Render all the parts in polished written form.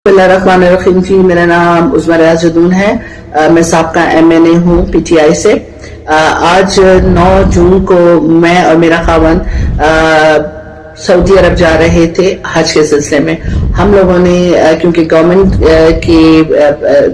बिस्मिल्लाहिर्रहमानिर्रहीम जी, मेरा नाम उज़्मा रियाज़ुद्दीन है। मैं साबका MNA हूँ PTI से। आज 9 जून को मैं और मेरा खावंद सऊदी अरब जा रहे थे हज के सिलसिले में। हम लोगों ने क्योंकि गवर्नमेंट की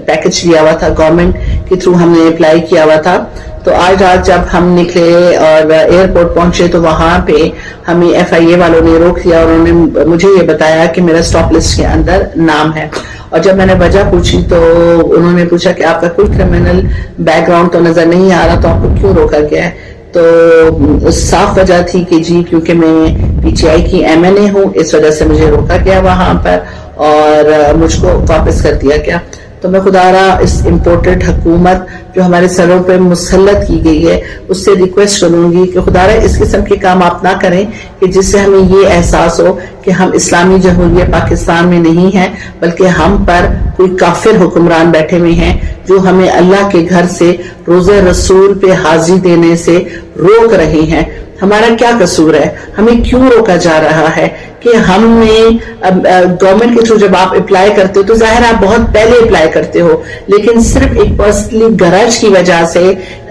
पैकेज लिया हुआ था, गवर्नमेंट के थ्रू हमने अप्लाई किया हुआ था, तो आज रात जब हम निकले और एयरपोर्ट पहुंचे तो वहां पे हमें FIA वालों ने रोक लिया और उन्होंने मुझे ये बताया कि मेरा स्टॉप लिस्ट के अंदर नाम है। और जब मैंने वजह पूछी तो उन्होंने पूछा कि आपका कोई क्रिमिनल बैकग्राउंड तो नजर नहीं आ रहा, तो आपको क्यों रोका गया है? तो साफ वजह थी कि जी क्योंकि मैं PTI की MNA हूँ, इस वजह से मुझे रोका गया वहां पर और मुझको वापस कर दिया गया। तो मैं खुदारा इस इम्पोर्टेड हुकूमत जो हमारे सरों पे मुसल्लत की गई है उससे रिक्वेस्ट करूंगी कि खुदारा इस किस्म के काम आप ना करें कि जिससे हमें ये एहसास हो कि हम इस्लामी जमहूरियत पाकिस्तान में नहीं हैं, बल्कि हम पर कोई काफिर हुक्मरान बैठे हुए हैं जो हमें अल्लाह के घर से रोज़े रसूल पे हाजिरी देने से रोक रहे हैं। हमारा क्या कसूर है? हमें क्यों रोका जा रहा है? कि हमने गवर्नमेंट के थ्रू जब आप अप्लाई करते हो तो जाहिर आप बहुत पहले अप्लाई करते हो, लेकिन सिर्फ एक पर्सनली गरज की वजह से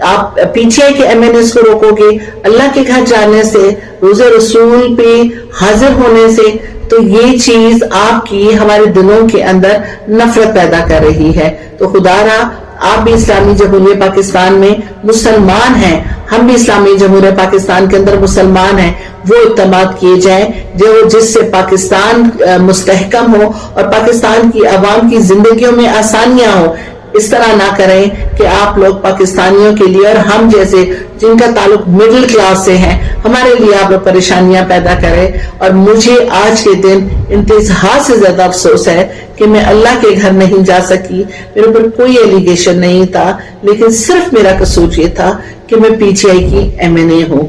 आप PTI के MNAs को रोकोगे अल्लाह के घर जाने से, रोज़े रसूल पे हाजिर होने से। तो ये चीज आपकी हमारे दिलों के अंदर नफरत पैदा कर रही है। तो खुदारा आप भी इस्लामी जमहूरियत पाकिस्तान में मुसलमान हैं, हम भी इस्लामी जमहूरियत पाकिस्तान के अंदर मुसलमान हैं। वो इत्तमाद किए जाए जो जिससे पाकिस्तान मुस्तहकम हो और पाकिस्तान की आवाम की जिंदगियों में आसानियां हो। इस तरह ना करें कि आप लोग पाकिस्तानियों के लिए और हम जैसे जिनका ताल्लुक मिडिल क्लास से है, हमारे लिए आप लोग परेशानियां पैदा करें। और मुझे आज के दिन इंतहा से ज्यादा अफसोस है कि मैं अल्लाह के घर नहीं जा सकी। मेरे ऊपर कोई एलिगेशन नहीं था, लेकिन सिर्फ मेरा कसूर ये था कि मैं PTI की MNA हूँ।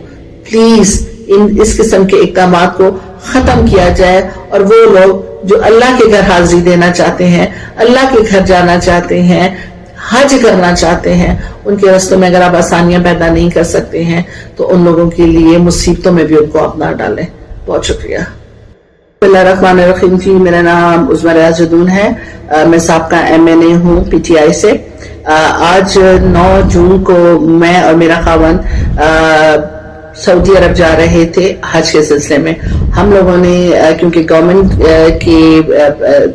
प्लीज इस किस्म के इक़दामात को खत्म किया जाए और वो लोग जो अल्लाह के घर हाजिरी देना चाहते हैं, अल्लाह के घर जाना चाहते हैं, हज करना चाहते हैं, उनके रास्तों में अगर आप आसानियां पैदा नहीं कर सकते हैं तो उन लोगों के लिए मुसीबतों में भी उनको आप ना डालें। बहुत शुक्रिया। बिस्मिल्लाहिर्रहमानिर्रहीम जी, मेरा नाम उज़्मा रियाज़ुद्दीन है। मैं साबका MNA हूँ PTI से। आज 9 जून को मैं और मेरा खावंद सऊदी अरब जा रहे थे हज के सिलसिले में। हम लोगों ने क्योंकि गवर्नमेंट की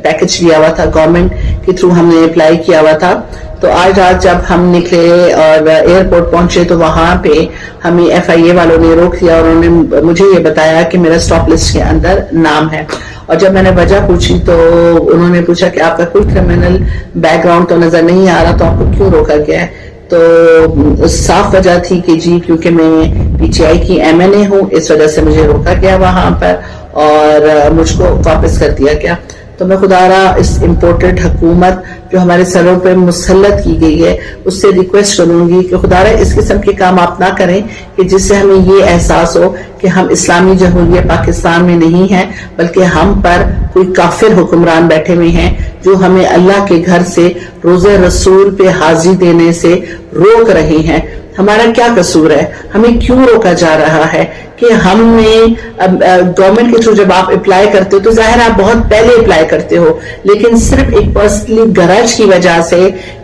पैकेज लिया हुआ था, गवर्नमेंट के थ्रू हमने अप्लाई किया हुआ था, तो आज रात जब हम निकले और एयरपोर्ट पहुंचे तो वहां पे हमें FIA वालों ने रोक लिया और उन्होंने मुझे ये बताया कि मेरा स्टॉप लिस्ट के अंदर नाम है। और जब मैंने वजह पूछी तो उन्होंने पूछा कि आपका कोई क्रिमिनल बैकग्राउंड तो नजर नहीं आ रहा, तो आपको क्यों रोका गया है? तो साफ वजह थी कि जी क्योंकि मैं PTI की MNA हूँ, इस वजह से मुझे रोका गया वहां पर और मुझको वापस कर दिया गया। तो मैं खुदारा इस इम्पोर्टेड हुकूमत जो हमारे सरों पे मुसल्लत की गई है उससे रिक्वेस्ट करूंगी कि खुदारा इस किस्म के काम आप ना करें कि जिससे हमें ये एहसास हो कि हम इस्लामी जमहूरियत पाकिस्तान में नहीं हैं, बल्कि हम पर कोई काफिर हुक्मरान बैठे हुए हैं जो हमें अल्लाह के घर से रोज़े रसूल पे हाजिरी देने से रोक रहे हैं। हमारा क्या कसूर है? हमें क्यों रोका जा रहा है? कि हमने गवर्नमेंट के थ्रू जब आप अप्लाई करते हो तो जाहिर आप बहुत पहले अप्लाई करते हो, लेकिन सिर्फ एक पर्सनली गरज की वजह से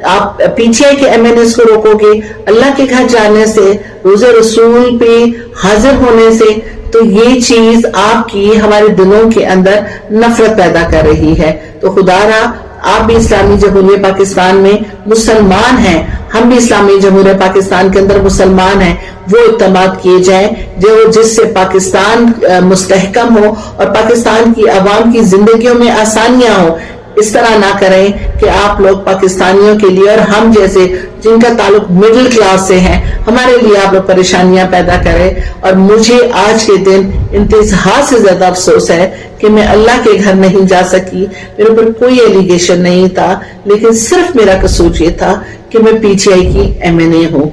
आप PTI के MNAs को रोकोगे अल्लाह के घर जाने से, रोज़े रसूल पे हाजिर होने से। तो ये चीज आपकी हमारे दिलों के अंदर नफरत पैदा कर रही है। तो खुदारा आप भी इस्लामी जमहूरियत पाकिस्तान में मुसलमान हैं, हम भी इस्लामी जमहूरियत पाकिस्तान के अंदर मुसलमान हैं। वो इत्तमाद किए जाए जो जिससे पाकिस्तान मुस्तहकम हो और पाकिस्तान की आवाम की जिंदगियों में आसानियां हो। इस तरह ना करें कि आप लोग पाकिस्तानियों के लिए और हम जैसे जिनका ताल्लुक मिडिल क्लास से है, हमारे लिए आप लोग परेशानियां पैदा करें। और मुझे आज के दिन इंतहा से ज्यादा अफसोस है कि मैं अल्लाह के घर नहीं जा सकी। मेरे ऊपर कोई एलिगेशन नहीं था, लेकिन सिर्फ मेरा कसूर ये था कि मैं PTI की MNA हूँ।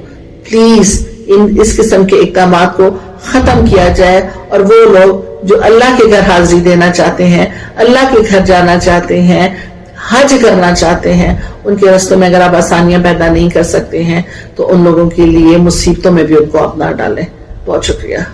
प्लीज इस किस्म के इक़दामात को खत्म किया जाए और वो लोग जो अल्लाह के घर हाजिरी देना चाहते हैं, अल्लाह के घर जाना चाहते हैं, हज करना चाहते हैं, उनके रास्तों में अगर आप आसानियां पैदा नहीं कर सकते हैं तो उन लोगों के लिए मुसीबतों में भी उनको आप ना डालें। बहुत शुक्रिया।